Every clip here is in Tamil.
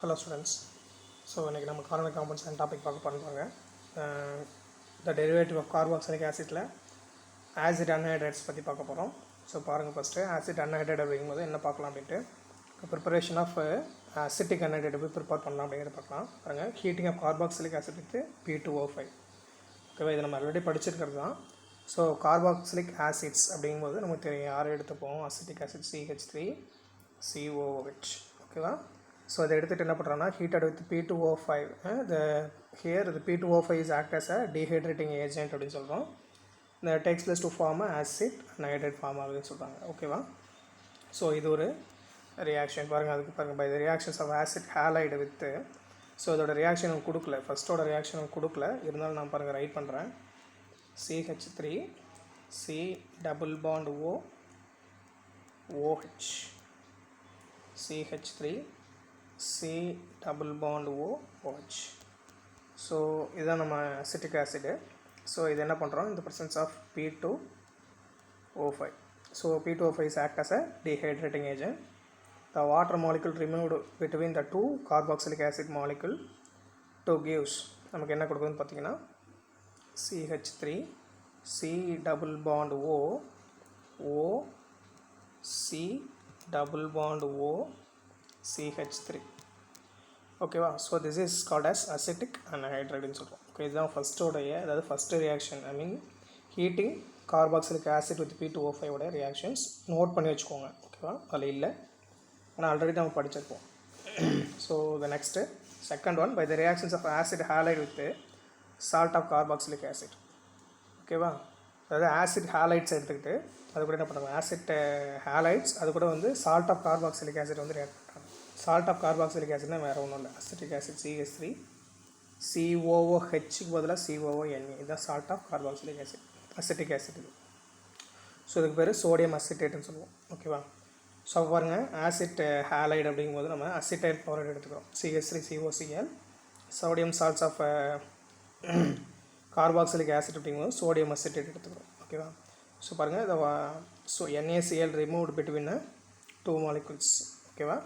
Hello students. So இன்னைக்கு நம்ம கார்பனிக் காம்பவுண்ட்ஸ் அண்ட் டாபிக் பார்க்க போறாங்க. The derivative of carboxylic acidல acid anhydrides பற்றி பார்க்க போகிறோம். ஸோ பாருங்கள் ஃபஸ்ட்டு ஆசிட் அன்ஹைட்ரைட் அப்படிங்கும்போது என்ன பார்க்கலாம் அப்படின்ட்டு ப்ரிப்பரேஷன் ஆஃப் அசிட்டிக் அன்ஹைட்ரைட் எப்படி ப்ரிப்பேர் பண்ணலாம் அப்படிங்கிறத பார்க்கலாம். பாருங்கள் heating of carboxylic acid with P2O5. ஓகேவா, இது நம்ம ஆல்ரெடி படிச்சிருக்கிறது தான். ஸோ கார்பாக்சிலிக் ஆசிட்ஸ் அப்படிங்கும்போது நமக்கு தெரியும் யாரை எடுத்துப்போம், அசிட்டிக் ஆசிட் CH3COOH. ஓகேவா, ஸோ அதை எடுத்துகிட்டு என்ன பண்ணுறோன்னா heated with P2O5. Here the P2O5 is act as a dehydrating agent அப்படின்னு சொல்கிறோம். இந்த takes place to form acid anhydride form அப்படின்னு சொல்கிறாங்க. ஓகேவா, ஸோ இது ஒரு ரியாக்ஷன். பாருங்கள், அதுக்கு பாருங்கள் by the reactions of acid halide with. So இதோட ரியாக்ஷன் கொடுக்கல, ஃபஸ்ட்டோட ரியாக்ஷன் கொடுக்கல, இருந்தாலும் நான் பாருங்கள் ரைட் பண்ணுறேன். CH3 C double bond O OH CH3 C double bond OH. So இதுதான் நம்ம அசிட்டிக் ஆசிடு. ஸோ இது என்ன பண்ணுறோம், இந்த presence of P2O5. So P2O5 is act as a dehydrating agent. The water molecule removed between the two carboxylic acid molecule to gives நமக்கு என்ன கொடுக்குதுன்னு பார்த்தீங்கன்னா CH3 C double bond O O C double bond O CH3. ஓகேவா, so this is called as acetic அன்ஹைட்ரைடுன்னு சொல்கிறோம். ஓகே, இதுதான் ஃபஸ்ட்டோடைய, அதாவது first reaction. I mean heating carboxylic acid with P2O5 உடைய ரியாக்ஷன்ஸ் நோட் பண்ணி வச்சுக்கோங்க. ஓகேவா, அதில் இல்லை, ஆனால் ஆல்ரெடி நம்ம படிச்சிருப்போம். So the next second one, by the reactions of acid halide with salt of carboxylic acid. ஓகேவா, அதாவது ஆசிட் ஹேலைட்ஸ் எடுத்துக்கிட்டு அது கூட என்ன பண்ணுறாங்க, ஆசிட் ஹேலைட்ஸ் அது கூட வந்து சால்ட் ஆஃப் கார்பாக்சிலிக் ஆசிட் வந்து ரியாக்ட் பண்ணுறாங்க. சால்ட் ஆஃப் கார்பாக்சிலிக் ஆசிட்னா வேறு ஒன்றும் இல்லை, அசிட்டிக் ஆசிட் CH3 COOHக்கு பதிலாக COONA. இதுதான் salt of carboxylic acid, acetic acid இது. ஸோ இதுக்கு பேர் சோடியம் அசிட்டேட்னு சொல்லுவோம். ஓகேவா, ஸோ பாருங்கள் ஆசிட் ஹேலைடு அப்படிங்கும்போது நம்ம அசிட்டைல் குளோரைடு எடுத்துக்கிறோம், CH3COCl. Sodium salts of carboxylic acid அப்படிங்கும்போது சோடியம் அசிட்டேட் எடுத்துக்கிறோம். ஓகேவா, ஸோ பாருங்கள் இதை so NaCl removed between 2 molecules. ஓகேவா,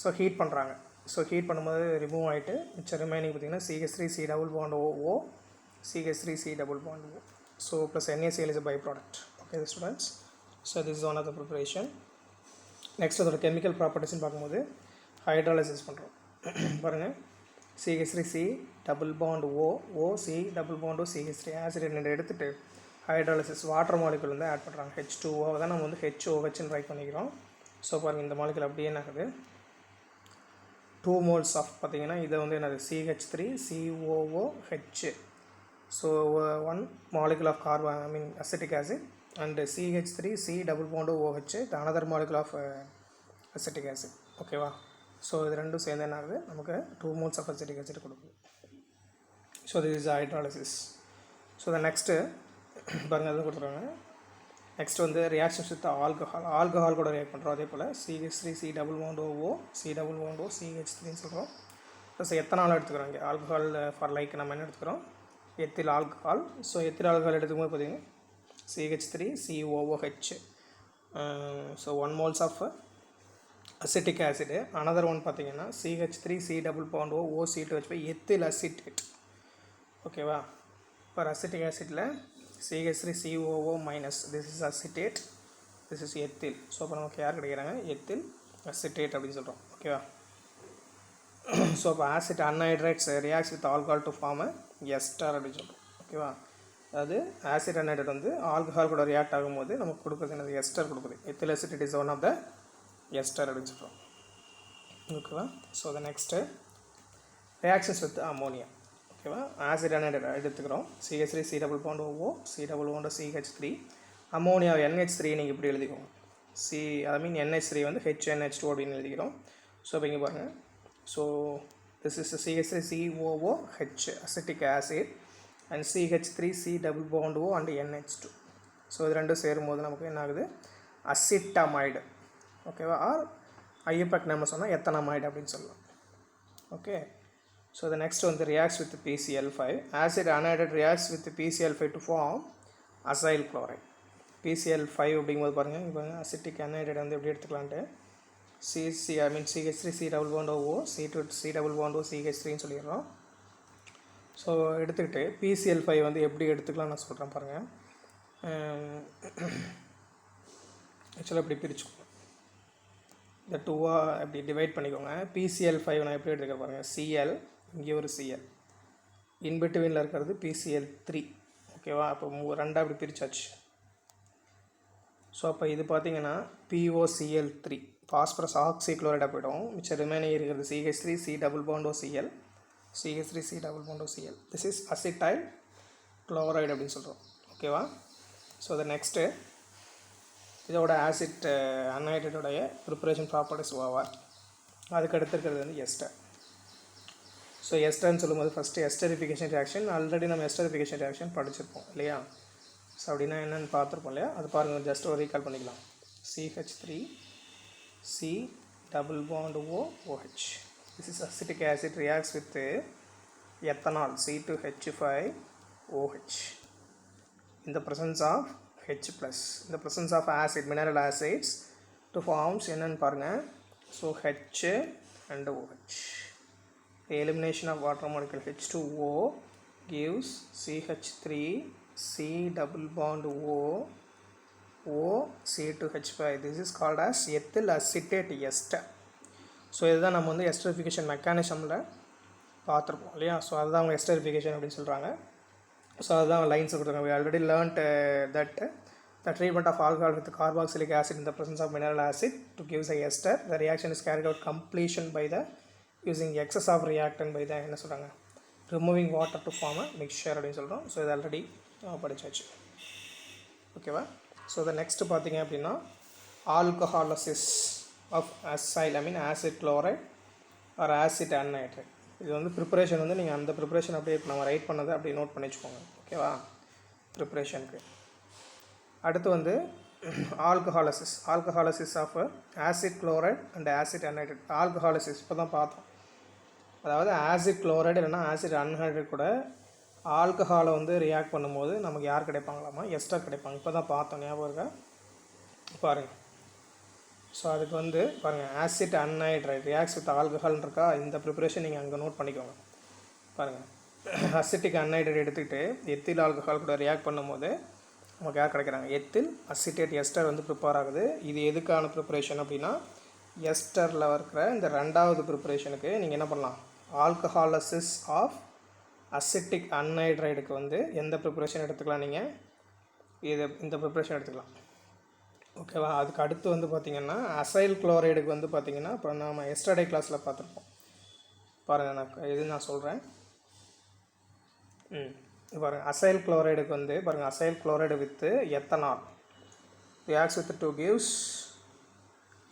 ஸோ ஹீட் பண்ணுறாங்க. ஸோ ஹீட் பண்ணும்போது ரிமூவ் ஆகிட்டு மிச்சம் ரிமைனிங் பார்த்திங்கன்னா CH3C double bond OO CH3C double bond O. So plus NaCl is a byproduct. Okay students, so this is one of the preparation. Next அதோட கெமிக்கல் ப்ராப்பர்ட்டிஸ்ன்னு பார்க்கும்போது ஹைட்ராலிசிஸ் பண்ணுறோம். பாருங்கள் CH3C double bond O C double bond O CH3 acid எடுத்துகிட்டு ஹைட்ராலிசிஸ் வாட்டர் மாலிகுல் வந்து ஆட் பண்ணுறாங்க. H2O தான் நம்ம வந்து HOHன்னு ரைட் பண்ணிக்கிறோம். ஸோ பாருங்கள் இந்த மாலிகுல் அப்படியே என்ன ஆகுது, 2 moles ஆஃப் பார்த்தீங்கன்னா இதை வந்து என்னது CH3COOH. So 1 molecule of carbon I mean acetic acid and CH3C double bond OH another molecule of acetic acid. ஓகேவா, ஸோ இது ரெண்டும் சேர்ந்து என்ன ஆகுது, நமக்கு 2 moles ஆஃப் அசிட்டிக் ஆசிட் கொடுக்குது. So this is hydrolysis. So the next பாருங்கள் அது கொடுத்துருவாங்க. நெக்ஸ்ட் வந்து ரியாக்ஷன்ஸ் வித் ஆல்கஹால் கூட ரியாக்ட் பண்ணுறோம். அதே போல் CH3C double bond OO C double bond O CH3ன்னு சொல்கிறோம். ப்ளஸ் எத்தனால் எடுத்துக்கிறோம். இங்கே ஆல்கஹால் ஃபார் லைக் நம்ம என்ன எடுத்துக்கிறோம், ethyl alcohol. So ethyl alcohol எடுத்துக்கும்போது பார்த்தீங்கன்னா CH3COOH. So 1 moles of acetic acid. Another one பார்த்தீங்கன்னா CH3C double bond O OC2H ethyl acetate. ஓகேவா, ஃபார் அசிட்டிக் ஆசிட்டில் CH3COO minus, this is acetate, this is ethyl. So அப்போ நமக்கு யார் கிடைக்கிறாங்க, எத்தில் அசிட்டேட் அப்படின்னு சொல்கிறோம். ஓகேவா, ஸோ அப்போ acid anhydrides reacts with alcohol to form ester அப்படின்னு சொல்கிறோம். ஓகேவா, அதாவது ஆசிட் அன்ஹைட்ரைட் வந்து ஆல்கஹால் கூட ரியாக்ட் ஆகும்போது நமக்கு கொடுக்குறது என்னது, எஸ்டர் கொடுக்குது. Ethyl acetate is one of the ester அப்படின்னு சொல்கிறோம். ஓகேவா, so the next reactions with ammonia. ஓகேவா, ஆசிட் அன்ஹைட்ரைட் எடுத்துக்கிறோம். CH3C double bond OO C double bond CH3. Ammonia NH3 நீங்கள் இப்படி எழுதிக்கோங்க. ஐ மீன் NH3 வந்து HNH2 அப்படின்னு எழுதிக்கிறோம். ஸோ இப்போ இங்கே பாருங்கள், so this is CH3COOH acetic acid and CH3C double bond O and NH2. So இது ரெண்டும் சேரும்போது நமக்கு என்ன ஆகுது, அசிட்டமைடு. ஓகேவா, ஆர் ஐயூபேக் நம்ம சொன்னால் எத்தனமைடு அப்படின்னு சொல்லலாம். Okay, so the next one reacts with PCl5. Acid anhydride reacts with PCl5 to form acyl chloride. PCl5 அப்படிங்கும்போது பாருங்கள், இப்போ அசிட்டிக் அன்ஹைட்ரைட் வந்து எப்படி எடுத்துக்கலான்ட்டு CH3 C double bond O, C2 C double bond O, CH3ன்னு சொல்லிடுறோம். ஸோ எடுத்துக்கிட்டு PCl5 வந்து எப்படி எடுத்துக்கலாம் நான் சொல்கிறேன் பாருங்கள். ஆக்சுவலாக இப்படி பிரிச்சுக்கோங்க, இந்த 2 அப்படி டிவைட் பண்ணிக்கோங்க. PCl5 நான் எப்படி எடுத்துக்கிறேன் பாருங்கள். Cl, இங்கே ஒரு Cl, இன்பிட்வீனில் இருக்கிறது PCl3. ஓகேவா? அப்போ 2 அப்படி பிரிச்சாச்சு. ஸோ அப்போ இது பார்த்தீங்கன்னா POCl3 ஃபாஸ்பரஸ் ஆக்சிக்ளோரைடாக போய்டும். மிச்சம் ரிமைனிங் இருக்கிறது CH3 C double bond OCl, CH3 C double bond OCl. This is acetyl chloride அப்படின்னு சொல்கிறோம். ஓகேவா? ஸோ அது நெக்ஸ்ட்டு இதோட ஆசிட் அன்ஹைட்ரேட்டோடைய ப்ரிப்பரேஷன் ப்ராப்பர்ட்டிஸ் ஓவர். அதுக்கு அடுத்துருக்கிறது வந்து எஸ்டர். ஸோ எஸ்டர்ன்னு சொல்லும்போது ஃபஸ்ட்டு எஸ்டரிஃபிகேஷன் ரியாக்ஷன். ஆல்ரெடி நம்ம எஸ்டரிஃபிகேஷன் ரியாக்ஷன் படிச்சிருப்போம் இல்லையா? ஸோ அப்படின்னா என்னென்னு பார்த்துருப்போம் இல்லையா? அது பாருங்கள், ஜஸ்ட் ஒரு ரீகால் பண்ணிக்கலாம். CH3 C double bond O OH. This is acetic acid reacts with ethanol C2H5OH in the presence of H+. In the presence of acid, mineral acids to forms என்னன்னு பாருங்கள். So H and OH. The elimination of water molecule H2O gives CH3 C double bond O C2H5. This is called as ethyl acetate ester. So இதுதான் நம்ம வந்து எஸ்டரிஃபிகேஷன் மெக்கானிசமில் பார்த்துருப்போம் இல்லையா? ஸோ அதுதான் அவங்க எஸ்டரிஃபிகேஷன் அப்படின்னு சொல்கிறாங்க. ஸோ அதுதான் லைன்ஸ் கொடுத்துருக்காங்க. We already learnt that the treatment of alcohol with carboxylic acid in the presence of mineral acid to give the ester. The reaction is carried out completion by the using excess of reactant by the என்ன சொல்கிறாங்க, removing water to form a mixture அப்படின்னு சொல்கிறோம். ஸோ இது ஆல்ரெடி படிச்சாச்சு. ஓகேவா? ஸோ இதை நெக்ஸ்ட்டு பார்த்தீங்க அப்படின்னா alcoholysis of acyl acid chloride or acid anhydride. இது வந்து ப்ரிப்பரேஷன் வந்து நீங்கள் அந்த ப்ரிப்பரேஷன் அப்படியே நம்ம ரைட் பண்ணதை அப்படியே நோட் பண்ணி வச்சுக்கோங்க. ஓகேவா? ப்ரிப்பரேஷனுக்கு அடுத்து வந்து alcoholysis of acid chloride and acid anhydride. Alcoholysis இப்போ தான் பார்த்தோம். அதாவது ஆசிட் குளோரைடு இல்லைனா ஆசிட் அன்ஹைட்ரேட் கூட ஆல்கஹாலை வந்து ரியாக்ட் பண்ணும்போது நமக்கு யார் கிடைப்பாங்களாமா? எஸ்டர் கிடைப்பாங்க. இப்போ தான் பார்த்தோம், ஞாபகம் இருக்கா? பாருங்கள். ஸோ அதுக்கு வந்து பாருங்கள், ஆசிட் அன்ஹைட்ரைட் ரியாக்ட்ஸ் வித் ஆல்கஹால்னு இருக்கா? இந்த ப்ரிப்பரேஷன் நீங்கள் அங்கே நோட் பண்ணிக்கோங்க. பாருங்கள், அசிட்டிக் அன்ஹைட்ரைட் எடுத்துக்கிட்டு எத்தில் ஆல்கஹால் கூட ரியாக்ட் பண்ணும்போது நமக்கு யார் கிடைக்கிறாங்க? எத்தில் அசிட்டேட் எஸ்டர் வந்து ப்ரிப்பேர் ஆகுது. இது எதுக்கான ப்ரிப்பரேஷன் அப்படின்னா எஸ்டரில் இருக்கிற இந்த 2வது ப்ரிப்பரேஷனுக்கு நீங்கள் என்ன பண்ணலாம்? ஆல்கஹாலசிஸ் ஆஃப் அசிட்டிக் அன்ஹைட்ரைடுக்கு வந்து எந்த ப்ரிப்பரேஷன் எடுத்துக்கலாம்? நீங்கள் இந்த ப்ரிப்பரேஷன் எடுத்துக்கலாம். ஓகேவா? அதுக்கு அடுத்து வந்து பார்த்திங்கன்னா அசைல் குளோரைடுக்கு வந்து பார்த்திங்கன்னா இப்போ நம்ம எஸ்டர்டே கிளாஸில் பார்த்துருப்போம். பாருங்கள், நான் சொல்கிறேன். பாருங்கள், அசைல் குளோரைடுக்கு வந்து பாருங்கள், acyl chloride with ethanol reacts with 2 gives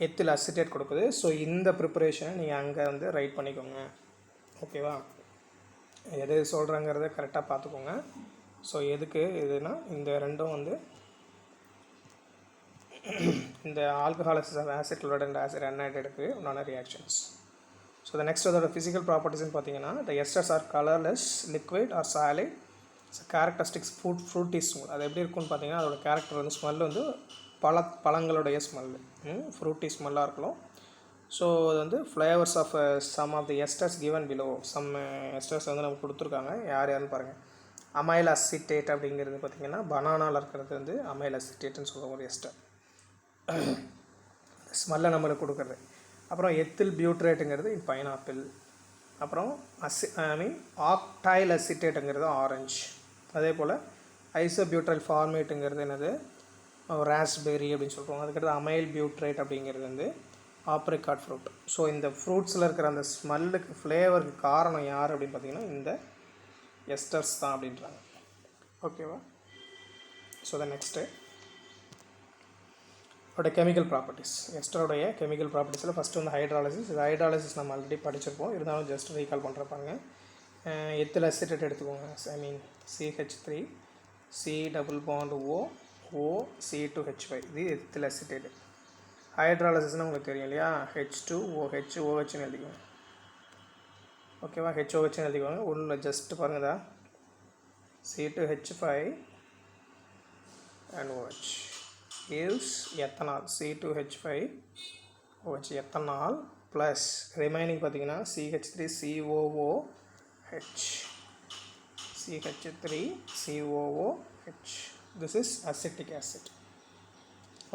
ethyl acetate கொடுக்குது. ஸோ இந்த ப்ரிப்பரேஷனை நீங்கள் அங்கே வந்து ரைட் பண்ணிக்கோங்க. ஓகேவா? எது சொல்கிறேங்கிறத கரெக்டாக பார்த்துக்கோங்க. ஸோ எதுக்கு இதுனா இந்த ரெண்டும் வந்து இந்த alcoholysis of acid chloride and acid அன்ஹைட்ரேட்டுக்கு உண்டான ரியாக்ஷன்ஸ். ஸோ த நெக்ஸ்ட் அதோட ஃபிசிக்கல் ப்ராப்பர்ட்டிஸ்ன்னு பார்த்தீங்கன்னா the esters are colourless liquid or solid. Characteristics fruity smell. அது எப்படி இருக்குன்னு பார்த்தீங்கன்னா அதோட கேரக்டர் வந்து ஸ்மெல் வந்து பழங்களுடைய ஸ்மெல்லு, ஃப்ரூட்டி ஸ்மெல்லாக இருக்கலாம். ஸோ அது வந்து flavours of some of the esters given below. Some esters வந்து நமக்கு கொடுத்துருக்காங்க. யாருன்னு பாருங்கள். அமைல் அசிட்டேட் அப்படிங்கிறது பார்த்திங்கன்னா பனானாவில் இருக்கிறது வந்து அமைல் அசிட்டேட்னு சொல்கிற ஒரு எஸ்டர், ஸ்மெல்லை நம்மளுக்கு கொடுக்குறது. அப்புறம் எத்தில் பியூட்ரேட்டுங்கிறது பைனாப்பிள். அப்புறம் ஆக்டைல் அசிட்டேட்டுங்கிறது ஆரஞ்சு. அதே போல் ஐசோபியூட்ரைல் ஃபார்மேட்டுங்கிறது என்னது? ராஸ்பெரி அப்படின்னு சொல்கிறோம். அதுக்கடுத்து அமைல் பியூட்ரேட் அப்படிங்கிறது வந்து ஆப்ரிகாட் ஃப்ரூட். ஸோ இந்த ஃப்ரூட்ஸில் இருக்கிற அந்த ஸ்மெல்லுக்கு ஃப்ளேவருக்கு காரணம் யார் அப்படின்னு பார்த்தீங்கன்னா இந்த எஸ்டர்ஸ் தான் அப்படின்றாங்க. ஓகேவா? ஸோ த நெக்ஸ்ட்டு அதோட கெமிக்கல் ப்ராப்பர்ட்டிஸ். எஸ்டரோடைய கெமிக்கல் ப்ராப்பர்ட்டிஸில் ஃபஸ்ட்டு வந்து ஹைட்ராலிசிஸ். இது ஹைட்ராலிசிஸ் நம்ம ஆல்ரெடி படிச்சிருப்போம், இருந்தாலும் ஜஸ்ட் ரீகால் பண்ணுறப்பாங்க. எத்தில் அசிட்டேட் எடுத்துக்கோங்க. CH3 C double bond O C2H5. இது எத்தில் அசிட்டேட். ஹைட்ராலிசிஸ்னால் உங்களுக்கு தெரியும் இல்லையா? H2OH OHன்னு எழுதிக்கோங்க. ஓகேவா? HOHன்னு எழுதிக்கோங்க. உள்ள ஜஸ்ட் பாருங்கதா, C2H5 and OH gives ethanol C2H5 OH ethanol plus remaining பார்த்தீங்கன்னா CH3COOH CH3COOH. This is acetic acid.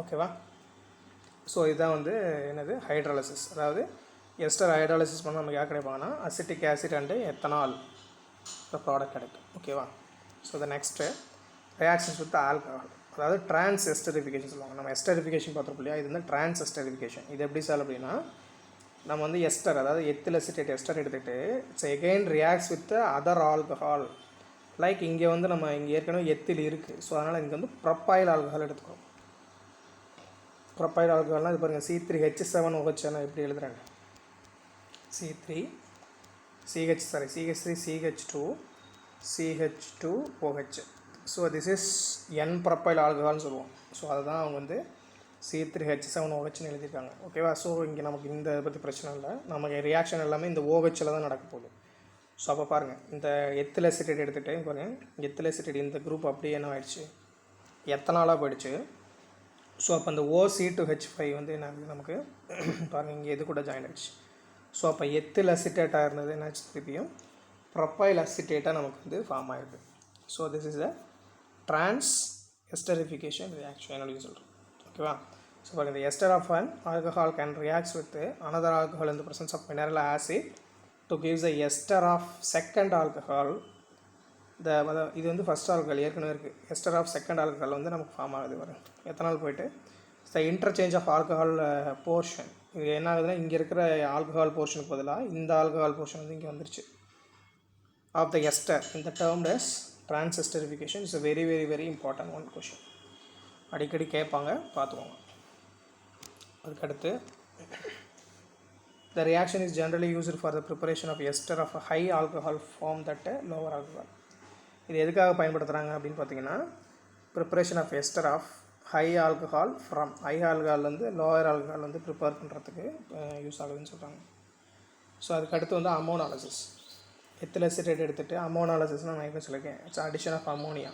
ஓகேவா? ஸோ இதுதான் வந்து என்னது ஹைட்ராலிசிஸ். அதாவது எஸ்டர் ஹைட்ராலிசிஸ் பண்ணால் நமக்கு யார் கிடைப்பாங்கன்னா acetic acid and ethanol product கிடைக்கும். ஓகேவா? So the next reactions with alcohol, அதாவது ட்ரான்ஸ் எஸ்டரிஃபிகேஷன் சொல்லுவாங்க. நம்ம எஸ்டரிஃபிகேஷன் பார்த்துருப்போம் இல்லையா, இது வந்து ட்ரான்ஸ் எஸ்டரிஃபிகேஷன். இது எப்படி சார் அப்படின்னா, நம்ம வந்து எஸ்டர் அதாவது எத்தில் அசிட்டேட் எஸ்டர் எடுத்துகிட்டு it's again reacts with other alcohol. Like இங்கே வந்து நம்ம இங்கே ஏற்கனவே எத்தில் இருக்குது, ஸோ அதனால் இங்கே வந்து ப்ரொப்பைல் ஆல்கஹால் எடுத்துக்கிறோம். ப்ரொப்பைல் ஆல்கஹால்னால் இது பாருங்கள் C3H7OH எப்படி எழுதுறாங்க, CH3CH2CH2OH. So this is n propyl ஆல்கஹால்னு சொல்லுவோம். ஸோ அதுதான் அவங்க வந்து C3H7OHன்னு எழுதியிருக்காங்க. ஓகேவா? ஸோ இங்கே நமக்கு இந்த பற்றி பிரச்சனை இல்லை, நமக்கு ரியாக்ஷன் எல்லாமே இந்த OHல தான் நடக்க போகுது. ஸோ அப்போ பாருங்கள், இந்த எத்தில் அசிட்டேட் எடுத்துகிட்டு பாருங்கள், எத்தில் அசிட்டேட் இந்த குரூப் அப்படியே என்ன ஆகிடுச்சு, எத்தனாலாக போயிடுச்சு. ஸோ அப்போ அந்த OC2H5 வந்து என்ன ஆகுது நமக்கு பாருங்கள், இங்கே இது கூட ஜாயின் ஆகிடுச்சு. ஸோ அப்போ எத்தில் அசிட்டேட்டாக இருந்தது என்னாச்சு, திருப்பியும் ப்ரொப்பைல் அசிட்டேட்டாக நமக்கு வந்து ஃபார்ம் ஆகிருக்கு. So this is a transesterification reaction அப்படின்னு சொல்கிறோம். ஓகேவா? ஸோ பாருங்கள், the ester of an alcohol can react with another alcohol in the presence of mineral acid to give the ester of second alcohol. இது வந்து ஃபஸ்ட் ஆல்கஹால் ஏற்கனவே இருக்குது, எஸ்டர் ஆஃப் செகண்ட் ஆல்கஹால் வந்து நமக்கு ஃபார்ம் ஆகுது. வரும் எத்தனால் போயிட்டு த இன்டர்சேஞ்ச் ஆஃப் ஆல்கஹால் போர்ஷன். இது என்ன ஆகுதுன்னா, இங்கே இருக்கிற ஆல்கஹால் போர்ஷனுக்கு பதிலாக இந்த ஆல்கஹால் போர்ஷன் வந்து இங்கே வந்துருச்சு. ஆஃப் த எஸ்டர் இந்த term does transesterification is a very very very important one question. அடிக்கடி கேட்பாங்க, பார்த்துக்கோங்க. அதுக்கடுத்து the reaction is generally used for the preparation of ester of a high alcohol form that lower alcohol. இது எதுக்காக பயன்படுத்துகிறாங்க அப்படின்னு பார்த்தீங்கன்னா, preparation of ester of high alcohol from high alcohol வந்து லோயர் ஆல்கஹால் வந்து ப்ரிப்பேர் பண்ணுறதுக்கு யூஸ் ஆகுதுன்னு சொல்கிறாங்க. ஸோ அதுக்கடுத்து வந்து அமோனாலிசிஸ். எத்தில் அசிட்டேட் எடுத்துகிட்டு அமோனாலிசிஸ்னால் நான் எப்படி சொல்லியிருக்கேன், இட்ஸ் அடிஷன் ஆஃப் அமோனியா.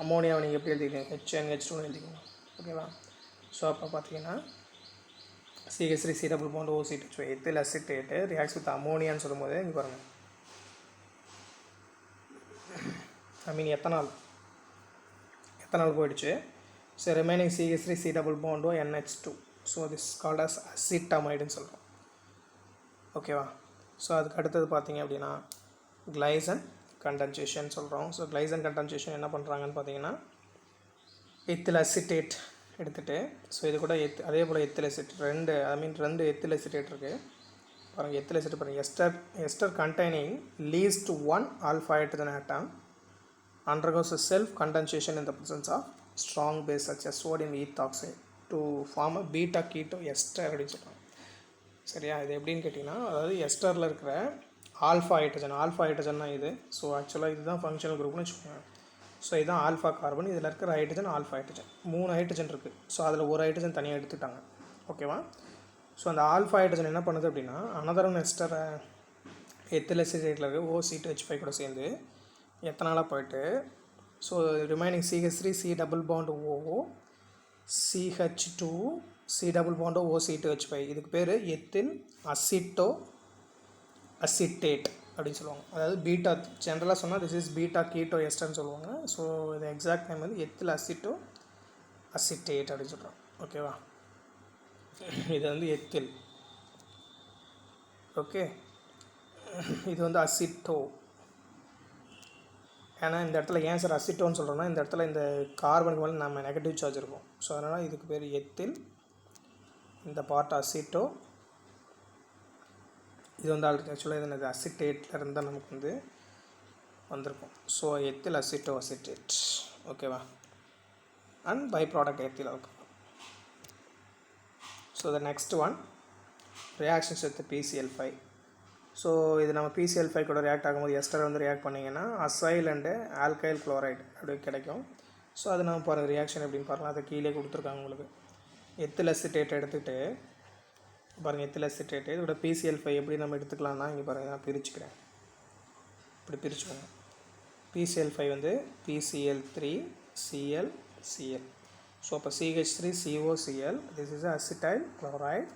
அமோனியாவை நீங்கள் எப்படி எழுதிக்கீங்க, HNH2 எழுதிக்கணும். ஓகேவா? ஸோ அப்போ பார்த்தீங்கன்னா CH3COOH ethyl acetate reacts with அமோனியான்னு சொல்லும்போது இங்கே பாருங்கள், எத்தனால் போயிடுச்சு. So remaining CH3COONH2. So this called as அசிட்டமைடுன்னு சொல்கிறோம். ஓகேவா? ஸோ அதுக்கு அடுத்தது பார்த்தீங்க அப்படின்னா கிளைசன் கண்டென்சேஷன் சொல்கிறோம். ஸோ கிளைசன் கண்டென்சேஷன் என்ன பண்ணுறாங்கன்னு பார்த்தீங்கன்னா, எத்தில் அசிட்டேட் எடுத்துகிட்டு, ஸோ இது கூட அதே போல் எத்தில் அசிட்டேட் ரெண்டு எத்தில் அசிட்டேட் இருக்குது. பாருங்கள், எத்தில் அசிட்டேட் பாருங்கள், ester containing least 1 alpha hydrogen atom undergoes a self condensation in the presence of strong base such as sodium ethoxide to form a beta keto ester அப்படின்னு சொல்கிறாங்க. சரியா? இது எப்படின்னு கேட்டிங்கன்னா, அதாவது எஸ்டரில் இருக்கிற ஆல்ஃபா ஹைட்ரஜன்னா இது. ஸோ ஆக்சுவலாக இதுதான் ஃபங்க்ஷனல் குரூப்னு வச்சுக்கோங்க. ஸோ இதுதான் ஆல்ஃபா கார்பன், இதில் இருக்கிற ஹைட்ரஜன் ஆல்ஃபா ஹைட்ரஜன், 3 ஹைட்ரஜன் இருக்குது. ஸோ அதில் ஒரு ஹைட்ரஜன் தனியாக எடுத்துட்டாங்க. ஓகேவா? ஸோ அந்த ஆல்ஃபா ஹைட்ரஜன் என்ன பண்ணுது அப்படின்னா, அனதர் எஸ்டர் எத்தில் அசிட்டேட்டில் இருக்க OC2H5 கூட சேர்ந்து எத்தனாலாக போயிட்டு, ஸோ ரிமைனிங் CH3C=OO CH2C=OC2H5. இதுக்கு பேர் எத்தில் அசிட்டேட் அப்படின்னு சொல்லுவாங்க. அதாவது பீட்டா, ஜென்ரலாக சொன்னால் திஸ் இஸ் பீட்டா கீட்டோ எஸ்டர்னு சொல்லுவாங்க. ஸோ இது எக்ஸாக்ட் நேம் வந்து எத்தில் அசிட்டேட் அப்படின்னு சொல்கிறோம். ஓகேவா? இது வந்து எத்தில். ஓகே, இது வந்து அசிட்டோ. ஏன்னா இந்த இடத்துல ஏன் சார் அசிட்டோன்னு சொல்கிறோன்னா, இந்த இடத்துல இந்த கார்பனுக்கு மேலே நம்ம நெகட்டிவ் சார்ஜ் இருக்கும். ஸோ அதனால் இதுக்கு பேர் எத்தில், இந்த பார்ட் அசிட்டோ. இது வந்து ஆக்சுவலாக இது அசிட்டேட்டில் இருந்தால் நமக்கு வந்து வந்திருக்கும். So ethyl acetate. ஓகேவா? And by product ethyl alcohol. So the next one reactions with PCl5. So இது நம்ம PCl5 கூட ரியாக்ட் ஆகும்போது எஸ்டர் வந்து ரியாக்ட் பண்ணிங்கன்னா அசைல் அண்டு ஆல்கைல் குளோரைடு அப்படி கிடைக்கும். ஸோ அது நம்ம பாருங்கள் ரியாக்ஷன் எப்படின்னு பாருங்கள், அதை கீழே கொடுத்துருக்காங்க உங்களுக்கு. எத்தில் அசிட்டேட் எடுத்துகிட்டு பாருங்கள், எத்தில் அசிட்டேட்டு இதோட PCl5 எப்படி நம்ம எடுத்துக்கலாம்னா, இங்கே பாருங்கள், நான் பிரிச்சுக்கிறேன். இப்படி பிரிச்சுக்கோங்க. PCl5 வந்து PCl3ClCl. ஸோ அப்போ CH3COCl, this is acetyl chloride.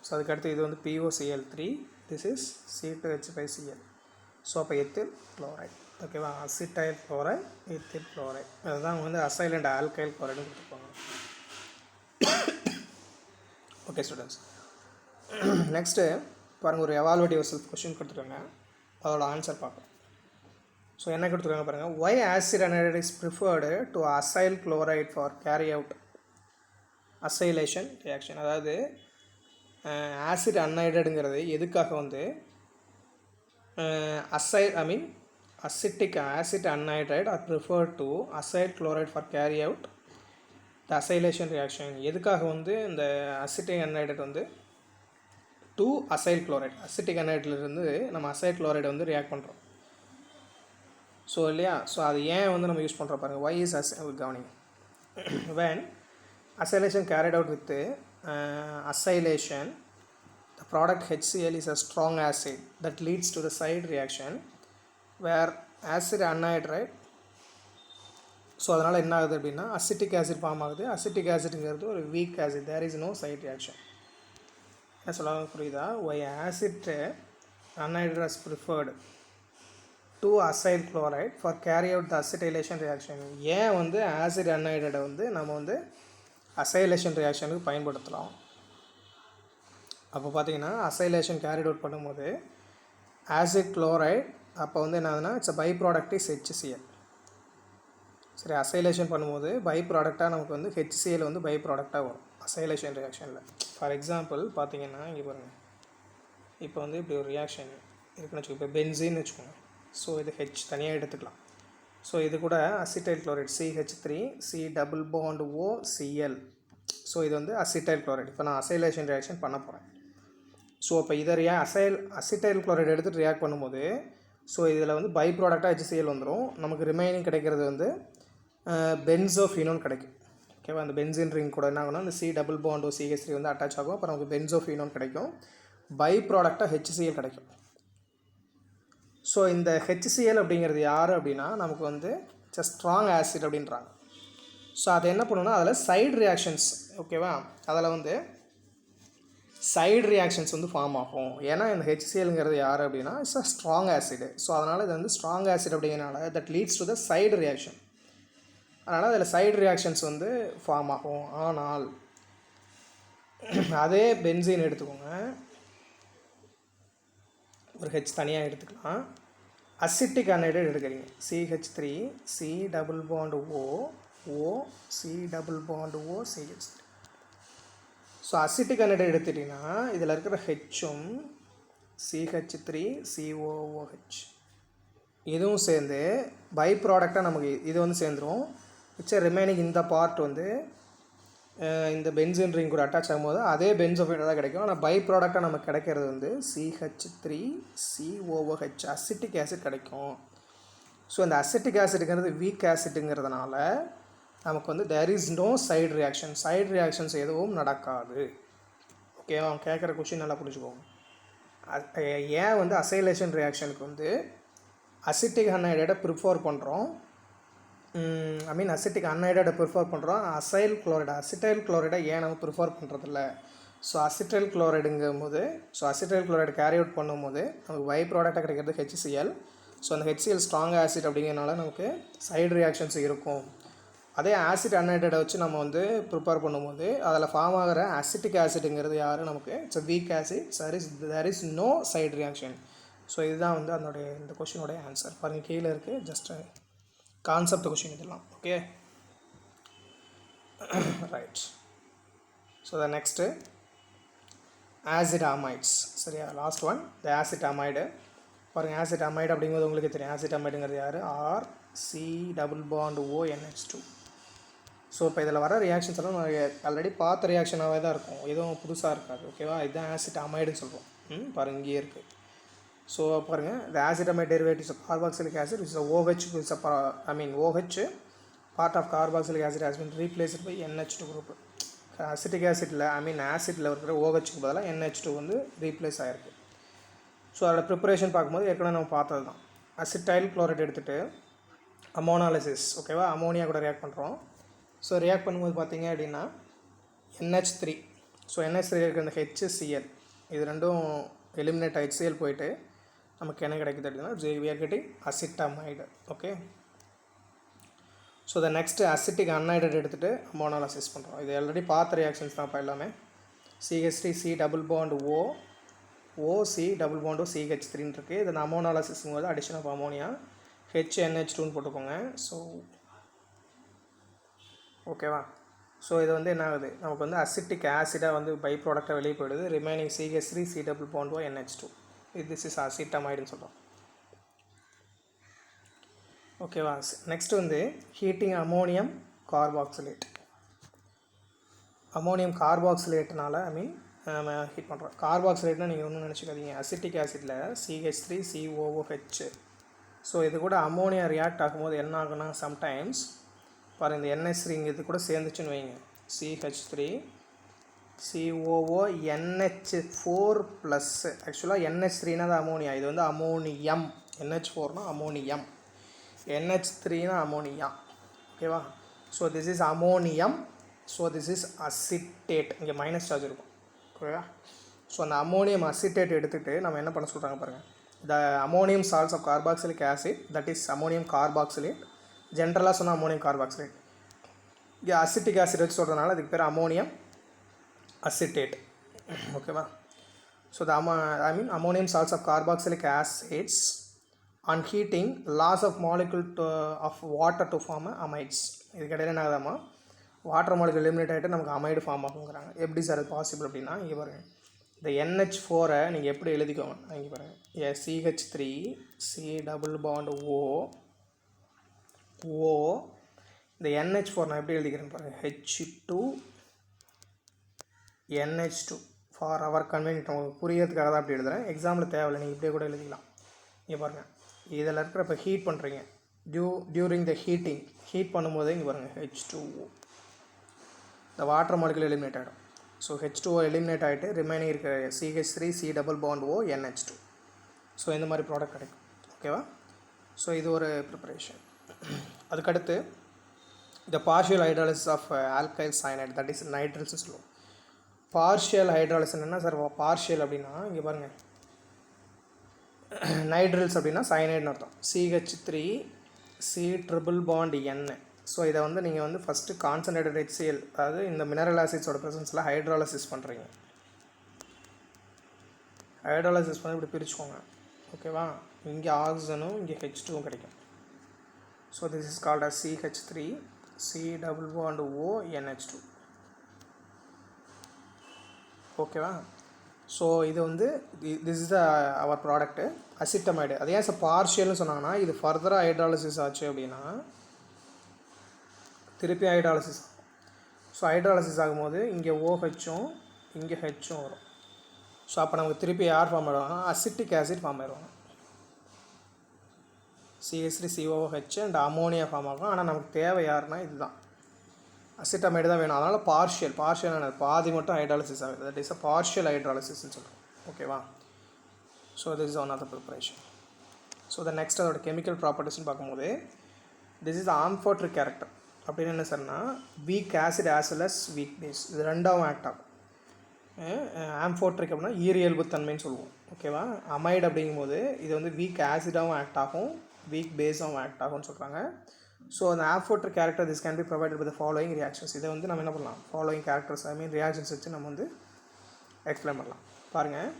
So அதுக்கடுத்து இது வந்து POCl3, this is C2H5Cl. So அப்போ எத்தில் குளோரைட். ஓகேவா, அசிட்டைல் குளோரைட், எத்தில் குளோரைட். அதுதான் அவங்க வந்து அசைல் அண்ட் ஆல்கைல் குளோரைடுன்னு கொடுத்துருப்பாங்க. ஓகே ஸ்டூடெண்ட்ஸ், நெக்ஸ்ட்டு பாருங்கள், ஒரு எவாலுவேட்டிவ் செல்ஃப் கொஸ்டின் கொடுத்துருக்காங்க, அதோட ஆன்சர் பார்ப்போம். ஸோ என்ன கொடுத்துருக்காங்க பாருங்கள், why acid anhydride is preferred to acyl chloride for carry out acylation reaction. அதாவது ஆசிட் அன்ஹைட்ரேட்டுங்கிறது எதுக்காக வந்து acetic acid anhydride are preferred to acyl chloride for carry out the acylation reaction. எதுக்காக வந்து இந்த அசிட்டிக் அன்ஹைட்ரேட் வந்து டு அசைல் குளோரைட், அசிட்டிக் அன்ஹைட்ரேட்லேருந்து நம்ம அசைல் குளோரைடை வந்து ரியாக்ட் பண்ணுறோம். ஸோ இல்லையா, ஸோ அது ஏன் வந்து நம்ம யூஸ் பண்ணுறோம் பாருங்கள். Why is covering, when acylation carried out with acylation, the product HCl is a strong acid that leads to the side reaction where acid anhydride. So அதனால் என்ன ஆகுது அப்படின்னா அசிட்டிக் ஆசிட் ஃபார்ம் ஆகுது. அசிட்டிக் ஆசிட்ங்கிறது ஒரு weak acid, there is no side reaction. என்ன சொல்ல புரியுதா? Why acid anhydride is preferred to acyl chloride for carry out the acetylation reaction. ஏன் வந்து ஆசிட் அன்ஹைட்ரைடை வந்து நம்ம வந்து அசைலேஷன் ரியாக்ஷனுக்கு பயன்படுத்தலாம். அப்போ பார்த்தீங்கன்னா அசைலேஷன் கேரிட் அவுட் பண்ணும்போது ஆசிட் குளோரைட் அப்போ வந்து என்ன ஆகுதுன்னா it's by product is HCl. சரி, அசைலேஷன் பண்ணும்போது பை ப்ராடக்டாக நமக்கு வந்து HCl வந்து பை ப்ராடக்டாக வரும் அசைலேஷன் ரியாக்ஷனில். ஃபார் எக்ஸாம்பிள் பார்த்தீங்கன்னா இங்கே பாருங்கள், இப்போ வந்து இப்படி ஒரு ரியாக்ஷன் இருக்குன்னு வச்சுக்கோங்க, இப்போ பென்சின்னு வச்சுக்கோங்க. ஸோ இது H தனியாக எடுத்துக்கலாம். ஸோ இது கூட acetyl chloride CH3 C double bond OCl. So இது வந்து அசிட்டைல் குளோரைட். இப்போ நான் அசைலேஷன் ரியாக்ஷன் பண்ண போகிறேன். ஸோ இப்போ இதை அசிட்டைல் குளோரைட் எடுத்துகிட்டு ரியாக்ட் பண்ணும்போது ஸோ இதில் வந்து பை ப்ராடக்டாக HCl வந்துடும். நமக்கு ரிமைனிங் கிடைக்கிறது வந்து பென்சோஃபீனோன் கிடைக்கும். ஓகேவா, அந்த பென்சின் ரிங் கூட என்ன ஆகும்னா இந்த C டபுள் பாண்ட் CH3 வந்து அட்டாச் ஆகும். அப்புறம் நமக்கு பென்சோஃபீனோன் கிடைக்கும், பை ப்ராடக்டாக HCl கிடைக்கும். ஸோ இந்த HCl அப்படிங்கிறது யார் அப்படின்னா நமக்கு வந்து இட்ஸ் ஸ்ட்ராங் ஆசிட் அப்படின்றாங்க. ஸோ அதை என்ன பண்ணணும்னா அதில் சைடு ரியாக்ஷன்ஸ், ஓகேவா, அதில் வந்து சைடு ரியாக்ஷன்ஸ் வந்து ஃபார்ம் ஆகும். ஏன்னா இந்த HClங்கிறது யார் அப்படின்னா it's a strong acid. So அதனால் இது வந்து ஸ்ட்ராங் ஆசிட் அப்படிங்கிறனால that leads to the side reaction. அதனால் அதில் சைடு ரியாக்ஷன்ஸ் வந்து ஃபார்ம் ஆகும். ஆனால் அதே பென்சீன் எடுத்துக்கோங்க, ஒரு H தனியாக எடுத்துக்கலாம், அசிட்டிக் அன்ஹைட்ரைட் எடுக்கிறீங்க CH3 C double bond O C double bond O CH3. So acetic anhydride எடுத்துட்டிங்கன்னா இதில் இருக்கிற ஹெச்சும் CH3 COOH இதுவும் சேர்ந்து பை ப்ராடக்டாக நமக்கு இது வந்து சேர்ந்துடும். மிச்சம் ரிமைனிங் இந்த பார்ட் வந்து இந்த பென்சின் ரிங் கூட அட்டாச் ஆகும்போது அதே பென்சோஃபைட் தான் கிடைக்கும். ஆனால் பை ப்ராடக்டாக நமக்கு கிடைக்கிறது வந்து CH3 COOH அசிட்டிக் ஆசிட் கிடைக்கும். ஸோ இந்த அசிட்டிக் ஆசிட்டுங்கிறது வீக் ஆசிட்டுங்கிறதுனால நமக்கு வந்து there is no side reaction, side reactions எதுவும் நடக்காது. ஓகேவா, அவங்க கேட்குற கொஷின் நல்லா புரிஞ்சுக்கோங்க. ஏன் வந்து அசைலேஷன் ரியாக்ஷனுக்கு வந்து அசிட்டிக் அன்ஹைட்ரைடை ப்ரிஃபர் பண்ணுறோம், அசிட்டிக் அன்ஹைட்ரைடை ப்ரிஃபர் பண்ணுறோம், அசைல் குளோரைடை அசிட்டைல் குளோரைடை ஏன் நம்ம ப்ரிஃபர் பண்ணுறதில்ல. ஸோ அசிட்டைல் குளோரைடுங்கும் போது so acetyl chloride carry out பண்ணும்போது நமக்கு பை ப்ராடக்டாக கிடைக்கிறது HCl. ஸோ அந்த HCl ஸ்ட்ராங் ஆசிட் அப்படிங்கிறனால நமக்கு சைடு ரியாக்ஷன்ஸ் இருக்கும். அதே ஆசிட் அன்ஹைட்ரைடை வச்சு நம்ம வந்து ப்ரிப்பேர் பண்ணும்போது அதில் ஃபார்ம் ஆகிற அசிட்டிக் ஆசிட்டுங்கிறது யார் நமக்கு it's weak acid, there is no side reaction. So இதுதான் வந்து அதனுடைய இந்த கொஷினோடைய ஆன்சர். பாருங்கள் கீழே இருக்குது, ஜஸ்ட் கான்செப்ட் கொஷின் இதெல்லாம். Okay right. So the next acid amides. சரியா, last one the acid amide. பாருங்கள் ஆசிட் அமைடு அப்படிங்கும்போது உங்களுக்கு தெரியும் ஆசிட் அமைடுங்கிறது யார், RC double bond ONH2. So இப்போ இதில் வர ரியாக்ஷன்ஸ் எல்லாம் ஆல்ரெடி பார்த்த ரியாக்ஷனாகவே தான் இருக்கும், எதுவும் புதுசாக இருக்காது. ஓகேவா, இதுதான் ஆசிட் அமைடுன்னு சொல்கிறோம். பாருங்கள் இங்கேயே இருக்குது. ஸோ பாருங்கள் the acid amide derivative is carboxylic acid which is a OH, which is OH part of carboxylic acid has been replaced by NH2 group. Acetic ஆசிட்டில் ஆசிட்டில் இருக்கிற OHக்கு பதிலாக NH2 வந்து ரீப்ளேஸ் ஆகிருக்கு. ஸோ அதோட ப்ரிப்பரேஷன் பார்க்கும்போது ஏற்கனவே நம்ம பார்த்தது தான். அசிட்டைல் குளோரைட் எடுத்துகிட்டு அமோனாலிசிஸ், ஓகேவா, அமோனியா கூட ரியாக்ட் பண்ணுறோம். ஸோ ரியாக்ட் பண்ணும்போது பார்த்தீங்க அப்படின்னா NH3. ஸோ NH3 இருக்கிற இந்த HCl இது ரெண்டும் எலிமினேட் HCl போயிட்டு நமக்கு என்ன கிடைக்குது அப்படின்னா we are getting acetamide. Okay, so the next acetic anhydrate எடுத்துகிட்டு அமோனாலிசிஸ் பண்ணுறோம். இது ஆல்ரெடி பார்த்த ரியாக்ஷன்ஸ் தான் இப்போ எல்லாமே. CH3C double bond OC double bond CH3 இருக்குது. இது அமோனாலிசிஸ்ங்கும் போது அடிஷன் ஆஃப் அமோனியா HNH2ன்னு போட்டுக்கோங்க. ஸோ ஓகேவா, ஸோ இது வந்து என்ன ஆகுது, நமக்கு வந்து அசிட்டிக் ஆசிடாக வந்து பை ப்ராடக்டாக வெளியே போயிடுது. Remaining CH3C double bond NH2 this is அசிட்டமைடுன்னு சொல்கிறோம். ஓகேவா, நெக்ஸ்ட் வந்து ஹீட்டிங் அமோனியம் கார்பாக்சிலேட். அமோனியம் கார்பாக்சிலேட்னால ஹீட் பண்ணுறோம். கார்பாக்சிலேட்னா நீங்கள் ஒன்றும் நினச்சிக்காதீங்க, அசிட்டிக் ஆசிட்டில் CH3COOH. ஸோ இது கூட அமோனியா ரியாக்ட் ஆகும்போது என்ன ஆகுனா சம்டைம்ஸ் பாருங்கள், இந்த NH3 இது கூட சேர்ந்துச்சுன்னு வைங்க, CH3COONH4 ப்ளஸ். ஆக்சுவலாக NH3னா அது அமோனியா, இது வந்து அமோனியம். NH4னா அமோனியம், NH3னா அமோனியா. ஓகேவா, so this is ammonium, so this is acetate. இங்கே மைனஸ் சார்ஜ் இருக்கும். ஓகேவா, ஸோ அந்த அமோனியம் அசிட்டேட் எடுத்துகிட்டு நம்ம என்ன பண்ண சொல்கிறாங்க பாருங்கள், the ammonium salts of carboxylic acid that is ammonium carboxylate. ஜென்ரலாக சொன்னால் அமோனியம் கார்பாக்சிலேட், இங்கே அசிட்டிக் ஆசிட் வச்சு சொல்கிறதுனால அதுக்கு பேர் அமோனியம் அசிட்டேட். ஓகேவா, so the ammonium salts of carboxylic acids on heating loss of molecule of water to form amides. இதுக்கு இடையில என்ன ஆகுதாமா, வாட்டர் மாலிகுல் எலிமினேட் ஆகிட்டு நமக்கு அமைடு ஃபார்ம் ஆகுங்கிறாங்க. எப்படி சார் அது பாசிபிள் அப்படின்னா, இங்கே பாருங்கள், இந்த NH4 நீங்கள் எப்படி எழுதிக்கோங்க, இங்கே பாருங்கள், CH3C டபுள் பாண்ட் O இந்த NH4 நான் எப்படி எழுதிக்கிறேன்னு பாருங்கள், H2NH2 ஃபார் அவர் கன்வீனியன்ட். உங்களுக்கு புரியறதுக்காக தான் அப்படி எழுதுகிறேன், எக்ஸாம்பிள் தேவையில்லை, நீங்கள் இப்படியே கூட எழுதிக்கலாம். இங்கே பாருங்கள், இதில் இருக்கிற இப்போ ஹீட் பண்ணுறீங்க, டியூரிங் த ஹீட் பண்ணும்போது இங்கே பாருங்கள் H2O, இந்த வாட்டர் மாலிகுல் எலிமினேட் ஆகிடும். ஸோ H2O எலிமினேட் ஆகிட்டு ரிமைனிங் இருக்கிற CH3C double bond O NH2. So இந்த மாதிரி ப்ராடக்ட் கிடைக்கும். ஓகேவா, ஸோ இது ஒரு ப்ரிப்பரேஷன். அதுக்கடுத்து இந்த partial hydrolysis of alkyl cyanide that is நைட்ரல்ஸ்னு சொல்லுவோம். பார்ஷியல் ஹைட்ராலிசிஸ் என்ன சார் பார்ஷியல் அப்படின்னா, இங்கே பாருங்கள், நைட்ரல்ஸ் அப்படின்னா சயனைட்னு அர்த்தம். CH3C triple bond N. So இதை வந்து நீங்கள் வந்து ஃபஸ்ட்டு கான்சன்ட்ரேட்டட் HCl, அதாவது இந்த மினரல் ஆசிட்ஸோட ப்ரெசன்ஸில் ஹைட்ராலிசிஸ் பண்ணுறீங்க. ஹைட்ராலிசிஸ் பண்ணி இப்படி பிரிச்சுக்கோங்க. ஓகேவா, இங்கே ஆக்சிஜனும் இங்கே H2வும் கிடைக்கும். So this is called as CH3C double bond O NH2. ஓகேவா, ஸோ இது வந்து this is our product acetamide. அது ஏன் சார் பார்ஷியல்னு சொன்னாங்கன்னா, இது ஃபர்தராக ஹைட்ராலிசிஸ் ஆச்சு அப்படின்னா திருப்பி ஹைட்ராலிசிஸ். ஸோ ஹைட்ராலிசிஸ் ஆகும்போது இங்கே OHும் இங்கே Hும் வரும். ஸோ அப்போ நமக்கு திருப்பி யார் ஃபார்ம் ஆகிடுவாங்க, அசிட்டிக் ஆசிட் ஃபார்ம் ஆகிடுவாங்க. CH3COOH அண்ட் அமோனியா ஃபார்ம் ஆகும். ஆனால் நமக்கு தேவை யாருன்னா இதுதான், அசிட்டமைடு தான் வேணும். அதனால் பார்ஷியல் பாதி மட்டும் ஹைட்ராலிசிஸ் ஆகுது. தட் இஸ் அ பார்ஷியல் ஹைட்ராலிசிஸ்ன்னு சொல்கிறோம். ஓகேவா, so this is one of the preparation. So the next அதோட கெமிக்கல் ப்ராப்பர்ட்டிஸ்ன்னு பார்க்கும்போது திஸ் இஸ் ஆம்ஃபோட்ரிக் கேரக்டர். அப்படின்னு என்ன சார்னா, weak acid as well as weak base, இது ரெண்டாவும் ஆக்ட் ஆகும். ஆம்ஃபோட்ரிக் அப்படின்னா ஈரியல்பு தன்மைன்னு சொல்லுவோம். ஓகேவா, அமைடு அப்படிங்கும்போது இது வந்து வீக் ஆசிடாகவும் ஆக்ட் ஆகும், வீக் பேஸாகவும் ஆக்ட் ஆகும்னு சொல்கிறாங்க. ஸோ அந்த amphoteric character this can be provided with following reactions. இதை வந்து நம்ம என்ன பண்ணலாம், ஃபாலோயிங் கேரக்டர்ஸ் ரியாக்ஷன்ஸ் வச்சு நம்ம வந்து எக்ஸ்பிளைன் பண்ணலாம். பாருங்கள்,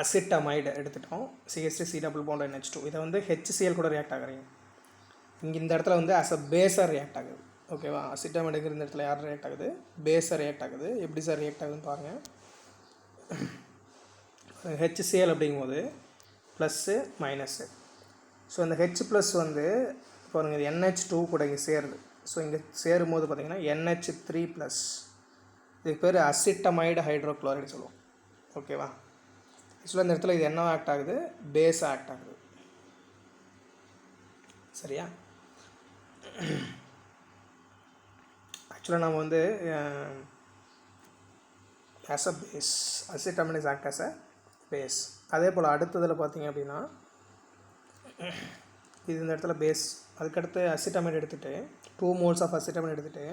அசிட்டமைடு எடுத்துட்டோம், CH3C டபுள் பாண்ட் NH2. இதை வந்து HCl கூட ரியாக்ட் ஆகுறீங்க. இங்கே இந்த இடத்துல வந்து ஆஸ் அ பேஸாக ரியாக்ட் ஆகுது. ஓகேவா, அசிட்டமைடுங்கிற இந்த இடத்துல யார் ரியாக்ட் ஆகுது, பேஸாக ரியாக்ட் ஆகுது. எப்படி சார் ரியாக்ட் ஆகுதுன்னு பாருங்கள். HCl அப்படிங்கும்போது ப்ளஸ்ஸு மைனஸ்ஸு. ஸோ இந்த H ப்ளஸ் வந்து பாருங்கள், இது NH2 கூட இங்கே சேருது. ஸோ இங்கே சேரும்போது பார்த்திங்கன்னா NH3 ப்ளஸ், இதுக்கு பேர் அசிட்டமைடு ஹைட்ரோக்ளோரைடு சொல்லுவோம். ஓகேவா, ஆக்சுவலாக இந்த இடத்துல இது என்ன ஆக்ட் ஆகுது, பேஸாக ஆக்ட் ஆகுது. சரியா, ஆக்சுவலாக நம்ம வந்து as a base, acetamide is act as a base. அதே போல் அடுத்ததில் பார்த்தீங்க அப்படின்னா இது இந்த இடத்துல பேஸ். அதுக்கடுத்து அசிட்டமைன் எடுத்துகிட்டு 2 moles ஆஃப் அசிட்டமைன் எடுத்துகிட்டு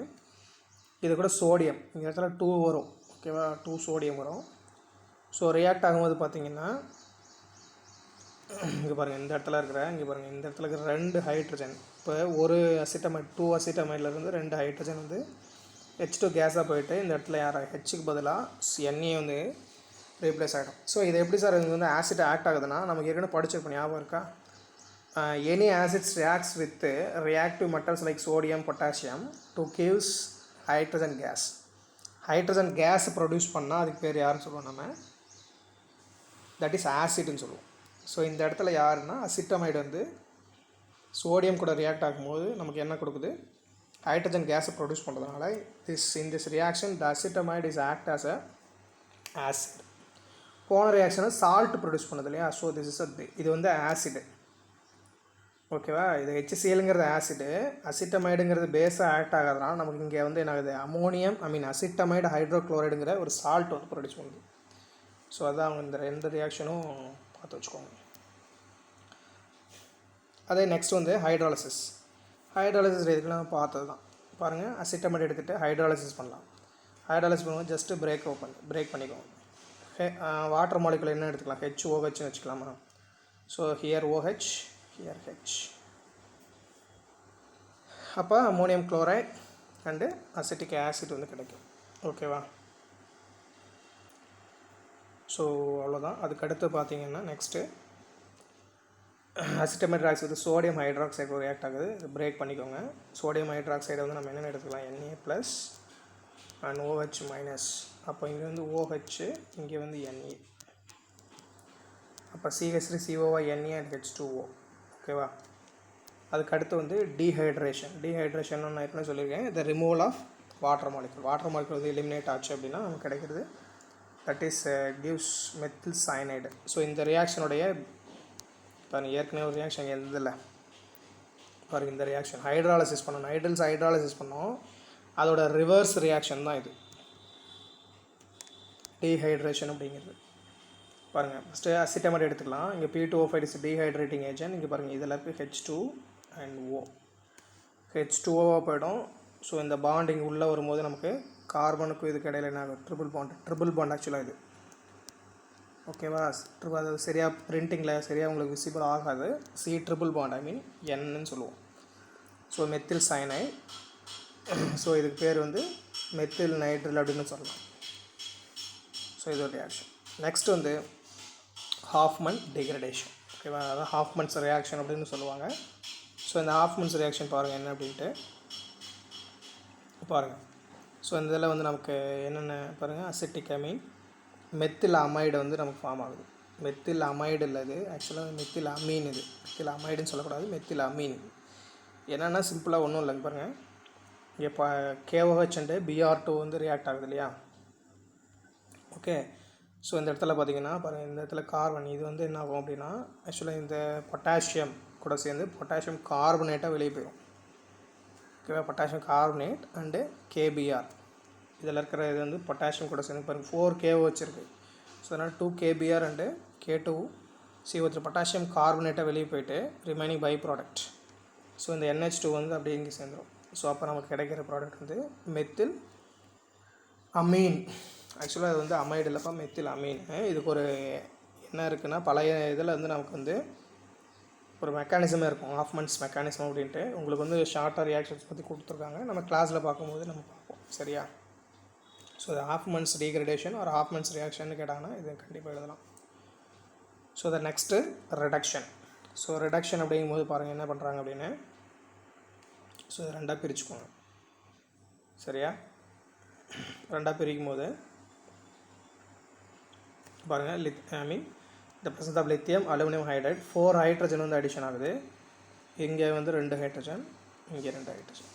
இது கூட சோடியம், இந்த இடத்துல 2 வரும். ஓகேவா, 2 சோடியம் வரும். ஸோ ரியாக்ட் ஆகும்போது பார்த்தீங்கன்னா இங்கே பாருங்கள், இந்த இடத்துல இருக்கிற இந்த இடத்துல இருக்கிற 2 ஹைட்ரஜன், இப்போ ஒரு அசிட்டமைட் 2 அசிட்டமைட்லேருந்து 2 ஹைட்ரஜன் வந்து H2 கேஸாக போயிட்டு இந்த இடத்துல யார் ஹெச்சுக்கு பதிலாக NA வந்து ரீப்ளேஸ் ஆகிடும். ஸோ இது எப்படி சார் இது வந்து ஆசிட் ஆக்ட் ஆகுதுன்னா, நமக்கு ஏற்கனவே படிச்சிருப்போம், ஞாபகம் இருக்கா? Any acids reacts with reactive metals like sodium potassium to gives hydrogen case. Hydrogen case produce பண்ணால் அதுக்கு பேர் யாருன்னு சொல்லுவோம் நம்ம? தட் இஸ் ஆசிட்னு சொல்லுவோம். ஸோ இந்த இடத்துல யாருன்னா அசிட்டமைடு வந்து சோடியம் கூட ரியாக்ட் ஆகும்போது நமக்கு என்ன கொடுக்குது? ஹைட்ரஜன் கேஸை ப்ரொடியூஸ் பண்ணுறதுனால in this reaction the acetamide is act as a acid. போன ரியாக்ஷனை சால்ட் ப்ரொடியூஸ் பண்ணுது இல்லையா? ஸோ திஸ் இஸ் இது வந்து ஆசிடு. ஓகேவா, இது HClங்கிறது ஆசிடு, அசிட்டமைடுங்கிறது பேஸாக ஆக்ட் ஆகாதனால நமக்கு இங்கே வந்து என்ன ஆகுது? அமோனியம் அசிட்டமைடு ஹைட்ரோக்ளோரைடுங்கிற ஒரு சால்ட் வந்து ப்ரொடியூஸ் பண்ணுது. ஸோ அதான் அவங்க இந்த 2 ரியாக்ஷனும் பார்த்து வச்சுக்கோங்க. அதே நெக்ஸ்ட் வந்து ஹைட்ராலிசிஸ். ஹைட்ராலிசிஸ் இதுக்கெல்லாம் பார்த்தது தான். பாருங்கள், அசிட்டமைடு எடுத்துகிட்டு ஹைட்ராலிசிஸ் பண்ணலாம். ஹைட்ராலிசிஸ் பண்ணும்போது ஜஸ்ட்டு பிரேக் பண்ணிக்கோங்க. வாட்டர் மாலிகுல் என்ன எடுத்துக்கலாம்? HOHன்னு வச்சுக்கலாமா? So here OH, here H. அப்போ ammonium chloride and acetic acid வந்து கிடைக்கும். ஓகேவா? ஸோ அவ்வளோதான். அதுக்கு அடுத்து பார்த்தீங்கன்னா next acetamide reacts with sodium hydroxide react ஆகுது. இது பிரேக் பண்ணிக்கோங்க. சோடியம் ஹைட்ராக்சைடை வந்து நம்ம என்னென்ன எடுத்துக்கலாம்? Na+ and OH-. அப்போ இங்கே வந்து OH, இங்கே வந்து Na. அப்போ CH3COO Na and H2O. ஓகேவா? அதுக்கு அடுத்து வந்து டீஹைட்ரேஷன். நான் ஏற்கனவே சொல்லியிருக்கேன், the removal of water molecule. Water molecule வந்து எலிமினேட் ஆச்சு அப்படின்னா நமக்கு கிடைக்கிறது that is gives methyl cyanide. So இந்த ரியாக்ஷனுடைய பாருங்கள், ஏற்கனவே ஒரு ரியாக்ஷன் எதில் பாருங்கள், இந்த ரியாக்ஷன் ஹைட்ராலிசிஸ் பண்ணணும். ஹைட்ராலிசிஸ் பண்ணோம், அதோட ரிவர்ஸ் ரியாக்ஷன் தான் இது டீஹைட்ரேஷன் அப்படிங்கிறது. பாருங்கள், ஃபஸ்ட்டு அசிட்டமைடு எடுத்துக்கலாம். இங்கே P2O5 இஸ் டீஹைட்ரேட்டிங் ஏஜென்ட். இங்கே பாருங்கள், இதில் இருக்குது H2 அண்ட் O. H2Oவாக போயிடும். ஸோ இந்த பாண்ட் இங்கே உள்ளே வரும்போது நமக்கு கார்பனுக்கும் இதுக்கு இடையில என்ன ஆகும்? ட்ரிபிள் பாண்ட் ஆக்சுவலாக இது. ஓகேவா? அது சரியாக பிரிண்டிங்கில் சரியாக உங்களுக்கு விசிபிள் ஆகாது. ட்ரிபிள் பாண்ட் Nன்னு சொல்லுவோம். So methyl cyanide. ஸோ இதுக்கு பேர் வந்து மெத்தில் நைட்ரில் அப்படின்னு சொல்லலாம். ஸோ இது ஒரு ரியாக்ஷன். நெக்ஸ்ட் வந்து ஹாஃப்மன் டிகிரடேஷன். ஓகேவா? அதான் ஹாஃப்மன்ஸ் ரியாக்ஷன் அப்படின்னு சொல்லுவாங்க. ஸோ இந்த ஹாஃப்மன்ஸ் ரியாக்ஷன் பாருங்கள் என்ன அப்படின்ட்டு பாருங்கள். ஸோ இந்த இதில் வந்து நமக்கு என்னென்ன பாருங்கள், அசிட்டிக் அமீன் மெத்தில் அமைடு வந்து நமக்கு ஃபார்ம் ஆகுது. மெத்தில் அமைடு இல்லை, இது ஆக்சுவலாக மெத்தில் அமீன். இது மெத்தில் அமைடுன்னு சொல்லக்கூடாது, மெத்தில் அமீன். என்னென்னா சிம்பிளாக ஒன்றும் இல்லைங்க பாருங்கள், இங்கே இப்போ KOH அண்டு Br2 வந்து ரியாக்ட் ஆகுது இல்லையா? ஓகே. ஸோ இந்த இடத்துல பார்த்தீங்கன்னா பாருங்கள், இந்த இடத்துல கார்பன் இது வந்து என்ன ஆகும் அப்படின்னா, ஆக்சுவலாக இந்த பொட்டாசியம் கூட சேர்ந்து பொட்டாசியம் கார்பனேட்டாக வெளியே போயிடும். ஓகேவா? Potassium carbonate and KBr. இதில் இருக்கிற இது வந்து பொட்டாசியம் கூட சேர்ந்து பாருங்கள் 4 KOH இருக்குது. ஸோ அதனால் 2 KBr அண்டு K2CO3 பொட்டாசியம் கார்பனேட்டாக வெளியே போயிட்டு ரிமைனிங் பை ப்ராடக்ட். ஸோ இந்த NH2 வந்து அப்படியே இங்கே சேர்ந்துடும். ஸோ அப்போ நமக்கு கிடைக்கிற ப்ராடக்ட் வந்து மெத்தில் அமீன். ஆக்சுவலாக அது வந்து அமைடு இல்லைப்பா, மெத்தில் அமீன். இதுக்கு ஒரு என்ன இருக்குன்னா, பழைய இதில் வந்து நமக்கு வந்து ஒரு மெக்கானிசமே இருக்கும், ஹாஃப்மன்ஸ் மெக்கானிசம் அப்படின்ட்டு. உங்களுக்கு வந்து ஷார்ட்டாக ரியாக்ஷன்ஸ் பற்றி கொடுத்துருக்காங்க, நம்ம கிளாஸில் பார்க்கும்போது நம்ம பார்ப்போம். சரியா? ஸோ இது ஹாஃப்மன்ஸ் டீக்ரடேஷன் ஒரு ஹாஃப்மன்ஸ் ரியாக்ஷன் கேட்டாங்கன்னா இது கண்டிப்பாக எழுதலாம். So the next reduction. So reduction அப்படிங்கும்போது பாருங்கள் என்ன பண்ணுறாங்க அப்படின்னு. ஸோ இது ரெண்டாக பிரிச்சுக்கோங்க. சரியா? ரெண்டாக பிரிக்கும் போது பாருங்கள், இந்த presence of lithium aluminium hydride 4 hydrogen வந்து அடிஷன் ஆகுது. இங்கே வந்து 2 ஹைட்ரஜன், இங்கே 2 ஹைட்ரஜன்.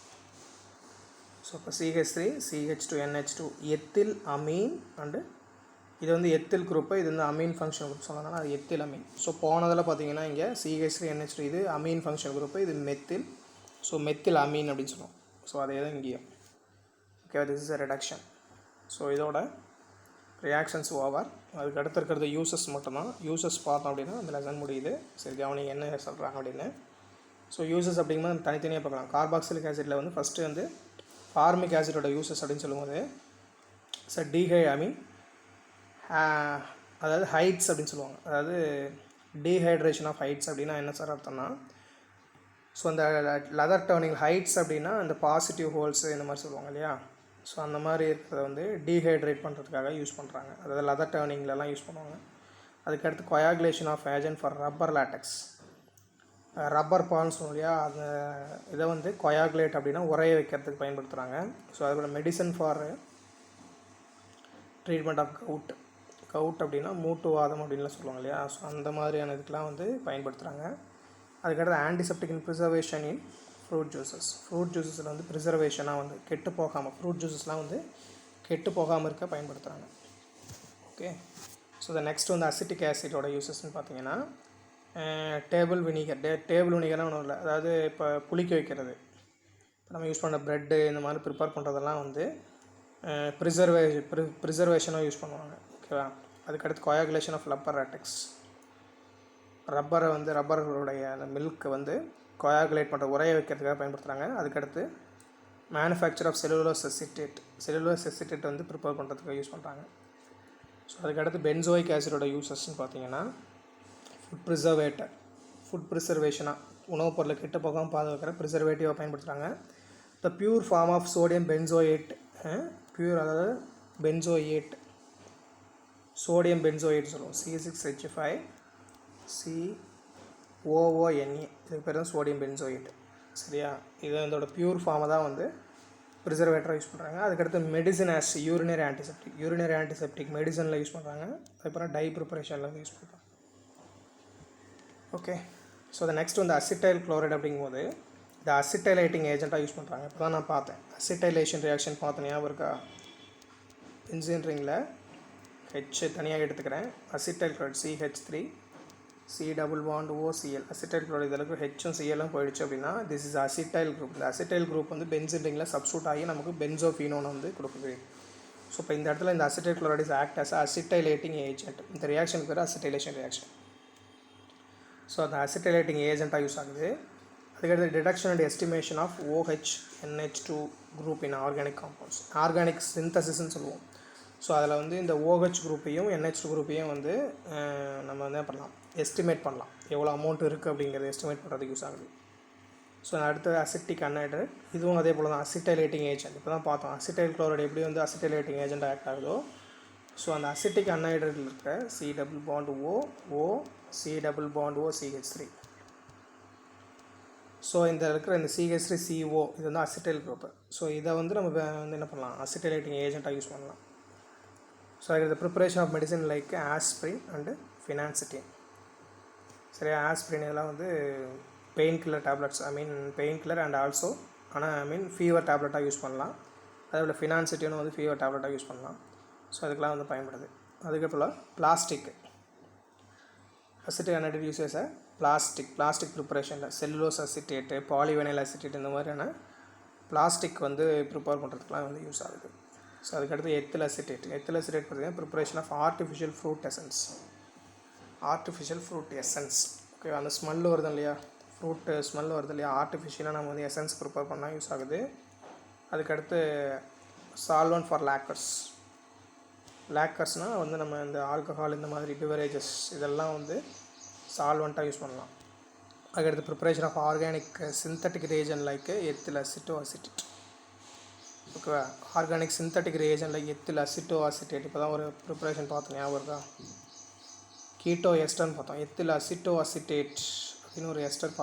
ஸோ இப்போ CH3 CH2 NH2 ethyl Ameen and இது வந்து எத்தில் குரூப்பு, இது வந்து அமீன் ஃபங்க்ஷன் குரூப் சொன்னதுனால அது எத்தில் அமீன். ஸோ போனதில் பார்த்தீங்கன்னா இங்கே CH3 NH2 இது அமீன் ஃபங்க்ஷன் குரூப்பு, இது மெத்தில். ஸோ மெத்தில் அமீன் அப்படின்னு சொல்லுவோம். ஸோ அதே தான் இங்கேயும். Okay, this is a reduction. So இதோட ரியாக்ஷன்ஸ் ஓவர். அதுக்கு அடுத்து இருக்கிறது யூசஸ் மட்டும்தான். யூசஸ் பார்த்தோம் அப்படின்னா அந்த லெசன் முடியுது. சரி, கவனிங்க என்ன சொல்கிறாங்க அப்படின்னு. ஸோ யூசஸ் அப்படிங்கும்போது நம்ம தனித்தனியாக பார்க்கலாம். கார்பாக்சிலிக் ஆசிட்டில் வந்து ஃபஸ்ட்டு வந்து ஃபார்மிக் ஆசிடோட யூசஸ் அப்படின்னு சொல்லும்போது ஸோ அதாவது ஹைட்ஸ் அப்படின்னு சொல்லுவாங்க. அதாவது டீஹைட்ரேஷன் ஆஃப் ஹைட்ஸ் அப்படின்னா என்ன சார் அர்த்தம்னா, ஸோ அந்த லெதர் டர்னிங் ஹைட்ஸ் அப்படின்னா அந்த பாசிட்டிவ் ஹோல்ஸ் இந்த மாதிரி சொல்லுவாங்க இல்லையா. ஸோ அந்த மாதிரி இருக்கிறத வந்து டீஹைட்ரேட் பண்ணுறதுக்காக யூஸ் பண்ணுறாங்க. அதாவது லெதர் டர்னிங்லலாம் யூஸ் பண்ணுவாங்க. அதுக்கடுத்து coagulation of agent for rubber latex. Rubber பால்னு சொல்லுவோம் இல்லையா, அந்த இதை வந்து கொயாகுலேட் அப்படின்னா உரைய வைக்கிறதுக்கு பயன்படுத்துகிறாங்க. ஸோ அதோட medicine for treatment of gout அப்படின்னா மூட்டுவாதம் அப்படின்லாம் சொல்லுவாங்க இல்லையா. ஸோ அந்த மாதிரியான இதுக்கெலாம் வந்து பயன்படுத்துகிறாங்க. அதுக்கடுத்து ஆன்டிசெப்டிக் இன் ப்ரிசர்வேஷன் இன் ஃப்ரூட் ஜூஸஸில் வந்து ப்ரிசர்வேஷனாக வந்து கெட்டு போகாமல் ஃப்ரூட் ஜூஸஸ்லாம் வந்து கெட்டு போகாமல் இருக்க பயன்படுத்துகிறாங்க. ஓகே. ஸோ நெக்ஸ்ட் வந்து அசிட்டிக் ஆசிடோட யூசஸ்ன்னு பார்த்தீங்கன்னா, டேபிள் வினிகர்லாம் ஒன்றும் இல்லை. அதாவது இப்போ புளிக்க வைக்கிறது, இப்போ நம்ம யூஸ் பண்ணுற ப்ரெட்டு இந்த மாதிரி ப்ரிப்பேர் பண்ணுறதெல்லாம் வந்து ப்ரிசர்வேஷனாக யூஸ் பண்ணுவாங்க. ஓகேவா. அதுக்கடுத்து கொயாகுலேஷன் ஆஃப் ரப்பர் லேட்டக்ஸ். ரப்பருடைய அந்த மில்க்கை வந்து கொயாகுலேட் பண்ணுற உரைய வைக்கிறதுக்காக பயன்படுத்துகிறாங்க. அதுக்கடுத்து மேனுஃபேக்சர் ஆஃப் செல்லுலோஸ் அசிட்டேட் வந்து ப்ரிப்பேர் பண்ணுறதுக்காக யூஸ் பண்ணுறாங்க. ஸோ அதுக்கடுத்து பென்சோயிக் ஆசிடோட யூசஸ்ன்னு பார்த்தீங்கன்னா, ஃபுட் ப்ரிசர்வேஷனாக உணவுப் பொருளை கெட்டு போகாமல் பாதுகாக்கிற ப்ரிசர்வேட்டிவாக பயன்படுத்துகிறாங்க. The pure form of sodium benzoate, அதாவது பென்சோயேட், சோடியம் பென்சோயேட் சொல்லுவோம், C6H5COONE, இதுக்கு பேர் தான் சோடியம் பென்சோயேட். சரியா. இது இதோட பியூர் ஃபார்மை தான் வந்து ப்ரிசர்வேட்டராக யூஸ் பண்ணுறாங்க. அதுக்கடுத்து மெடிசன் ஆஸ் யூரினரி ஆன்டிசெப்டிக் மெடிசனில் யூஸ் பண்ணுறாங்க. அதுக்கப்புறம் டை ப்ரிப்பரேஷனில் வந்து யூஸ் பண்ணுறாங்க. ஓகே. ஸோ நெக்ஸ்ட் வந்து அசிட்டைல் குளோரைடு அப்படிங்கும்போது இந்த அசிட்டைலேட்டிங் ஏஜென்ட்டாக யூஸ் பண்ணுறாங்க. இப்போ தான் நான் பார்த்தேன் அசிட்டைலேஷன் ரியாக்ஷன் பார்த்தேன், ஞாபகம் இருக்கா. பென்சீன் ரிங்கில் H தனியாக எடுத்துக்கிறேன், acetyl chloride CH3C∪OCl, acetyl chloride இதற்கு ஹெச்சும் சிஎலும் போயிடுச்சு அப்படின்னா திஸ் இஸ் அசிட்டைல் குரூப். இந்த அசிட்டைல் குரூப் வந்து பென்சீன் ரிங்கில் சப்ஸ்டியூட் ஆகி நமக்கு பென்சோஃபீனோனை வந்து கொடுக்குது. ஸோ இப்போ இந்த இடத்துல இந்த acetyl chloride is act as acetylating agent. இந்த ரியாக்ஷனுக்கு பேர் அசிட்டைலேஷன் ரியாக்ஷன். ஸோ அந்த அசிட்டைலேட்டிங் ஏஜென்ட்டாக யூஸ் ஆகுது. அதுக்கடுத்து detection and estimation of OH-NH2 group in organic compounds. Organic சிந்தசிஸ்ன்னு சொல்லுவோம். ஸோ அதில் வந்து இந்த OH குரூப்பையும் NH2 குரூப்பையும் வந்து நம்ம வந்து என்ன பண்ணலாம், எஸ்டிமேட் பண்ணலாம், எவ்வளோ அமௌண்ட் இருக்குது அப்படிங்கிறத எஸ்டிமேட் பண்ணுறதுக்கு யூஸ் ஆகுது. ஸோ அடுத்தது அசிட்டிக் அன்ஹைட்ரேட், இதுவும் அதே போல் தான் அசிட்டைலேட்டிங் ஏஜென்ட். இப்போ தான் பார்த்தோம் அசிட்டைல் குளோரைடு எப்படி வந்து அசிட்டைலேட்டிங் ஏஜென்ட் ஆக்ட் ஆகுதோ. ஸோ அந்த அசிட்டிக் அன்ஹைட்ரேட்டில் இருக்க C∪OO C∪OCH3. ஸோ இந்த இருக்கிற இந்த CH3CO இது வந்து அசிட்டைல் குரூப்பு. ஸோ இதை வந்து நம்ம வந்து என்ன பண்ணலாம், அசிட்டைலேட்டிங் ஏஜென்ட்டாக யூஸ் பண்ணலாம். ஸோ அதுக்கு preparation of medicine like aspirin and phenacetin. சரியா. ஆஸ்பிரின் இதெல்லாம் வந்து pain killer tablets, pain killer and also fever டேப்லெட்டாக யூஸ் பண்ணலாம். அதேபோல் ஃபினான்சிட்டின்னு வந்து ஃபீவர் டேப்லெட்டாக யூஸ் பண்ணலாம். ஸோ அதுக்கெலாம் வந்து பயன்படுது. அதுக்கப்புறம் plastic acetic anhydride uses plastic ப்ரிப்பரேஷனில் செல்லுலோஸ் அசிட்டேட்டு, பாலிவினைல் அசிட்டேட் இந்த மாதிரியான பிளாஸ்டிக் வந்து ப்ரிப்பேர் பண்ணுறதுக்குலாம் வந்து யூஸ் ஆகுது. ஸோ அதுக்கடுத்து எத்தில் அசிட்டேட் பார்த்தீங்கன்னா preparation of artificial fruit essence. Okay. அந்த ஸ்மெல் வருது இல்லையா, ஃப்ரூட்டு ஸ்மெல் வருது இல்லையா, ஆர்டிஃபிஷியலாக நம்ம வந்து எசன்ஸ் ப்ரிப்பேர் பண்ணால் யூஸ் ஆகுது. அதுக்கடுத்து சால்வன்ட் ஃபார் லேக்கர்ஸ்னால் வந்து நம்ம இந்த ஆல்கஹால் இந்த மாதிரி பிவரேஜஸ் இதெல்லாம் வந்து சால்வெண்ட்டாக யூஸ் பண்ணலாம். அதுக்கடுத்து preparation of organic synthetic reagent like ethyl acetoacetate. ஓகேவா. Organic synthetic reagent like ethyl acetoacetate. இப்போ தான் ஒரு ப்ரிப்பரேஷன் பார்த்தோம், ஞாபகம் இருக்கா, கீட்டோ எஸ்டர்னு பார்த்தோம். எத்தில் அசிட்டோஅசிட்டேட் அப்படின்னு ஒரு எஸ்டர்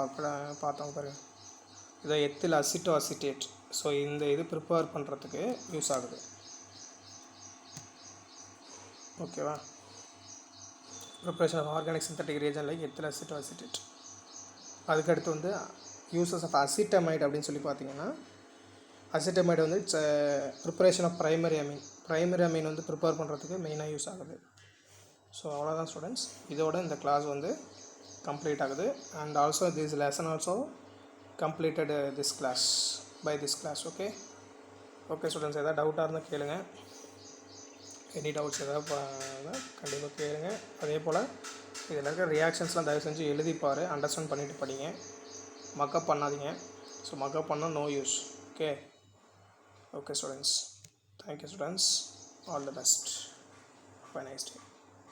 பார்த்தோம் பாருங்க, இதை எத்தில் அசிட்டோஅசிட்டேட். ஸோ இந்த இது ப்ரிப்பேர் பண்ணுறதுக்கு யூஸ் ஆகுது. ஓகேவா. Preparation of organic synthetic reagent like ethyl acetoacetate. அதுக்கடுத்து வந்து யூசஸ் ஆஃப் அசிட்டமைடு அப்படின்னு சொல்லி பார்த்தீங்கன்னா, அசிட்டமைடு வந்து it's preparation of primary amine வந்து ப்ரிப்பேர் பண்ணுறதுக்கு மெயினாக யூஸ் ஆகுது. ஸோ அவ்வளோதான் ஸ்டூடெண்ட்ஸ், இதோட இந்த கிளாஸ் வந்து கம்ப்ளீட் ஆகுது. And also this lesson also completed this class. Okay students, எதாவது டவுட்டாக இருந்தால் கேளுங்க. எனி டவுட்ஸ் எதாவது கண்டிப்பாக கேளுங்க. அதே போல் இதில் இருக்கிற ரியாக்ஷன்ஸ்லாம் தயவு செஞ்சு எழுதிப்பார், அண்டர்ஸ்டாண்ட் பண்ணிவிட்டு படிங்க, மக்கப் பண்ணாதீங்க. ஸோ மக்கப் பண்ணால் no use. Okay students, thank you students. All the best. Have a nice day.